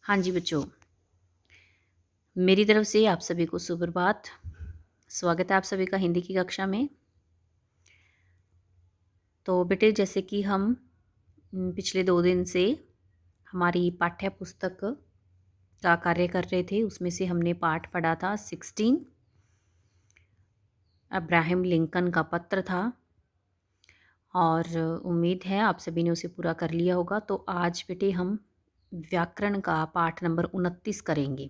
हाँ जी बच्चों, मेरी तरफ से आप सभी को सुप्रभात। स्वागत है आप सभी का हिंदी की कक्षा में। तो बेटे, जैसे कि हम पिछले 2 दिन से हमारी पाठ्य पुस्तक का कार्य कर रहे थे, उसमें से हमने पाठ पढ़ा था 16 अब्राहम लिंकन का पत्र था और उम्मीद है आप सभी ने उसे पूरा कर लिया होगा। तो आज बेटे हम व्याकरण का पाठ नंबर 29 करेंगे,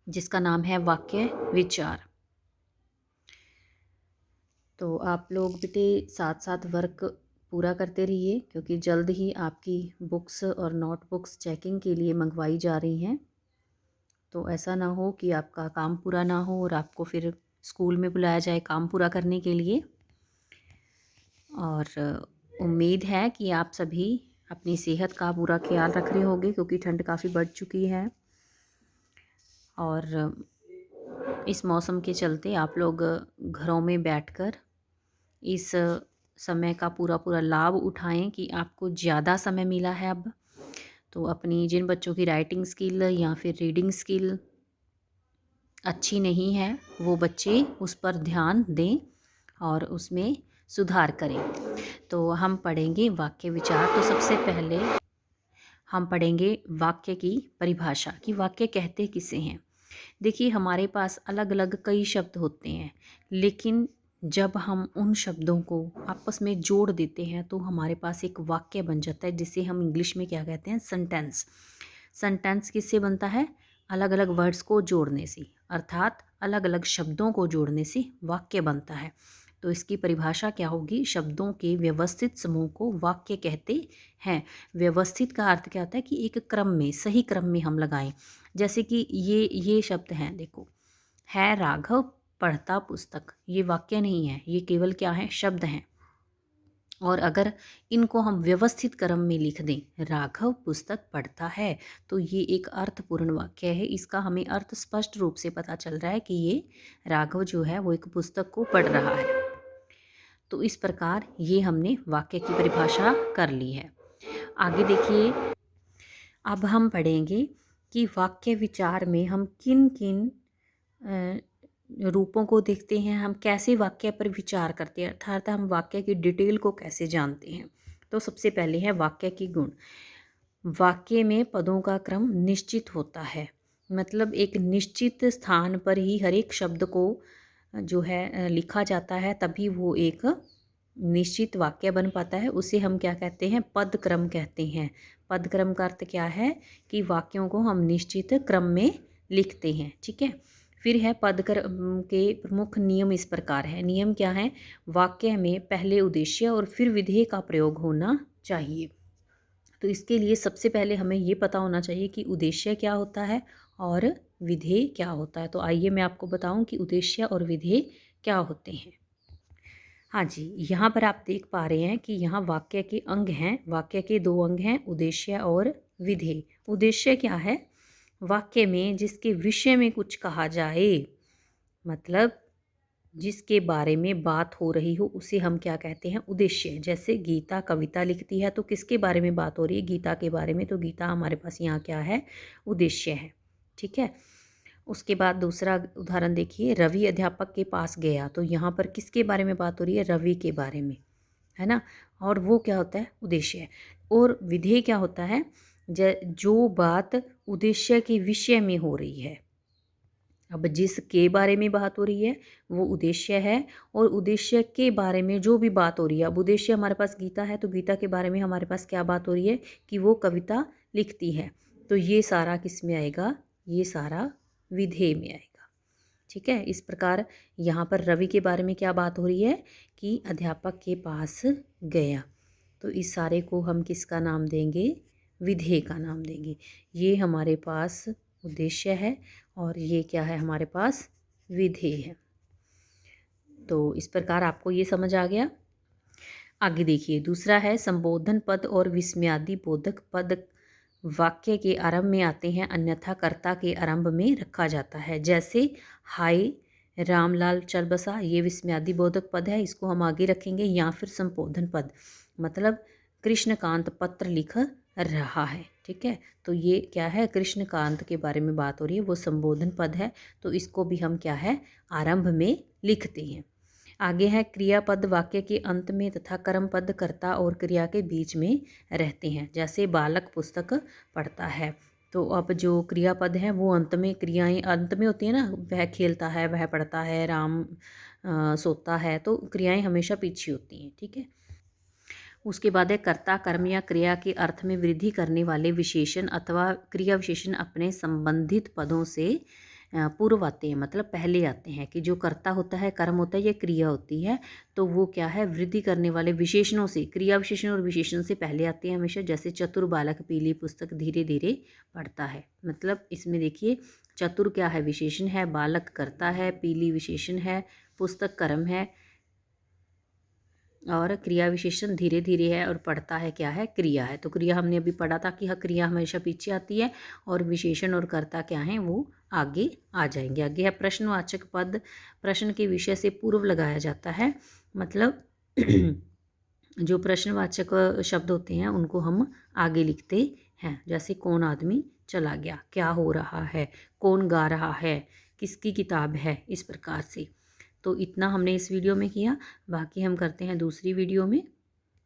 जिसका नाम है वाक्य विचार। तो आप लोग बेटे साथ साथ वर्क पूरा करते रहिए, क्योंकि जल्द ही आपकी बुक्स और नोटबुक्स चेकिंग के लिए मंगवाई जा रही हैं। तो ऐसा ना हो कि आपका काम पूरा ना हो और आपको फिर स्कूल में बुलाया जाए काम पूरा करने के लिए। और उम्मीद है कि आप सभी अपनी सेहत का पूरा ख्याल रख रहे होंगे, क्योंकि ठंड काफ़ी बढ़ चुकी है और इस मौसम के चलते आप लोग घरों में बैठकर इस समय का पूरा पूरा लाभ उठाएं कि आपको ज़्यादा समय मिला है अब। तो अपनी जिन बच्चों की राइटिंग स्किल या फिर रीडिंग स्किल अच्छी नहीं है, वो बच्चे उस पर ध्यान दें और उसमें सुधार करें। तो हम पढ़ेंगे वाक्य विचार। तो सबसे पहले हम पढ़ेंगे वाक्य की परिभाषा कि वाक्य कहते किसे हैं। देखिए, हमारे पास अलग अलग कई शब्द होते हैं, लेकिन जब हम उन शब्दों को आपस में जोड़ देते हैं तो हमारे पास एक वाक्य बन जाता है, जिसे हम इंग्लिश में क्या कहते हैं, सेंटेंस। सेंटेंस किससे बनता है? अलग अलग वर्ड्स को जोड़ने से, अर्थात अलग अलग शब्दों को जोड़ने से वाक्य बनता है। तो इसकी परिभाषा क्या होगी? शब्दों के व्यवस्थित समूह को वाक्य कहते हैं। व्यवस्थित का अर्थ क्या होता है कि एक क्रम में, सही क्रम में हम लगाएं। जैसे कि ये शब्द हैं, देखो, है राघव पढ़ता पुस्तक। ये वाक्य नहीं है, ये केवल क्या है, शब्द हैं। और अगर इनको हम व्यवस्थित क्रम में लिख दें, राघव पुस्तक पढ़ता है, तो ये एक अर्थपूर्ण वाक्य है। इसका हमें अर्थ स्पष्ट रूप से पता चल रहा है कि ये राघव जो है वो एक पुस्तक को पढ़ रहा है। तो इस प्रकार ये हमने वाक्य की परिभाषा कर ली है। आगे देखिए, अब हम पढ़ेंगे कि वाक्य विचार में हम किन किन रूपों को देखते हैं, हम कैसे वाक्य पर विचार करते हैं, अर्थात हम वाक्य की डिटेल को कैसे जानते हैं। तो सबसे पहले है वाक्य की गुण। वाक्य में पदों का क्रम निश्चित होता है, मतलब एक निश्चित स्थान पर ही हर एक शब्द को जो है लिखा जाता है, तभी वो एक निश्चित वाक्य बन पाता है। उसे हम क्या कहते हैं? पद क्रम कहते हैं। पद क्रम का अर्थ क्या है कि वाक्यों को हम निश्चित क्रम में लिखते हैं। ठीक है। फिर है पद क्रम के प्रमुख नियम इस प्रकार है। नियम क्या है? वाक्य में पहले उद्देश्य और फिर विधेय का प्रयोग होना चाहिए। तो इसके लिए सबसे पहले हमें ये पता होना चाहिए कि उद्देश्य क्या होता है और विधेय क्या होता है। तो आइए मैं आपको बताऊं कि उद्देश्य और विधेय क्या होते हैं। हाँ जी, यहाँ पर आप देख पा रहे हैं कि यहाँ वाक्य के अंग हैं। वाक्य के 2 अंग हैं, उद्देश्य और विधेय। उद्देश्य क्या है? वाक्य में जिसके विषय में कुछ कहा जाए, मतलब जिसके बारे में बात हो रही हो, उसे हम क्या कहते हैं? उद्देश्य। जैसे गीता कविता लिखती है, तो किसके बारे में बात हो रही है? गीता के बारे में। तो गीता हमारे पास यहाँ क्या है? उद्देश्य है। ठीक है। उसके बाद दूसरा उदाहरण देखिए, रवि अध्यापक के पास गया, तो यहाँ पर किसके बारे में बात हो रही है? रवि के बारे में, है ना। और वो क्या होता है? उद्देश्य है। और विधेय क्या होता है? जो बात उद्देश्य के विषय में हो रही है। अब जिसके बारे में बात हो रही है वो उद्देश्य है, और उद्देश्य के बारे में जो भी बात हो रही है, अब उद्देश्य हमारे पास गीता है, तो गीता के बारे में हमारे पास क्या बात हो रही है कि वो कविता लिखती है। तो ये सारा किस में आएगा? ये सारा विधेय में आएगा। ठीक है। इस प्रकार यहाँ पर रवि के बारे में क्या बात हो रही है कि अध्यापक के पास गया, तो इस सारे को हम किसका नाम देंगे? विधेय का नाम देंगे। ये हमारे पास उद्देश्य है और ये क्या है? हमारे पास विधेय है। तो इस प्रकार आपको ये समझ आ गया। आगे देखिए, दूसरा है संबोधन पद और विस्मयादि बोधक पद वाक्य के आरंभ में आते हैं, अन्यथा कर्ता के आरंभ में रखा जाता है। जैसे हाय रामलाल चल बसा, ये विस्मयादि बोधक पद है, इसको हम आगे रखेंगे। या फिर संबोधन पद, मतलब कृष्णकांत पत्र लिख रहा है। ठीक है, तो ये क्या है, कृष्णकांत के बारे में बात हो रही है, वो संबोधन पद है, तो इसको भी हम क्या है, आरंभ में लिखते हैं। आगे है क्रियापद वाक्य के अंत में तथा कर्मपद कर्ता और क्रिया के बीच में रहते हैं। जैसे बालक पुस्तक पढ़ता है, तो अब जो क्रियापद है वो अंत में, क्रियाएं अंत में होती है ना, वह खेलता है, वह पढ़ता है, राम सोता है, तो क्रियाएं हमेशा पीछे होती हैं। ठीक है, उसके बाद है कर्ता कर्म या क्रिया के अर्थ में वृद्धि करने वाले विशेषण अथवा क्रिया विशेषण अपने संबंधित पदों से पूर्व आते हैं, मतलब पहले आते हैं। कि जो कर्ता होता है, कर्म होता है या क्रिया होती है, तो वो क्या है, वृद्धि करने वाले विशेषणों से, क्रिया विशेषण और विशेषण से पहले आते हैं हमेशा। जैसे चतुर बालक पीली पुस्तक धीरे धीरे पढ़ता है, मतलब इसमें देखिए चतुर क्या है, विशेषण है, बालक कर्ता है, पीली विशेषण है, पुस्तक कर्म है, और क्रिया विशेषण धीरे धीरे है, और पढ़ता है क्या है, क्रिया है। तो क्रिया हमने अभी पढ़ा था कि हाँ, क्रिया हमेशा पीछे आती है और विशेषण और कर्ता क्या है, वो आगे आ जाएंगे। आगे है प्रश्नवाचक पद, प्रश्न के विषय से पूर्व लगाया जाता है, मतलब जो प्रश्नवाचक शब्द होते हैं उनको हम आगे लिखते हैं। जैसे कौन आदमी चला गया, क्या हो रहा है, कौन गा रहा है, किसकी किताब है, इस प्रकार से। तो इतना हमने इस वीडियो में किया, बाकी हम करते हैं दूसरी वीडियो में।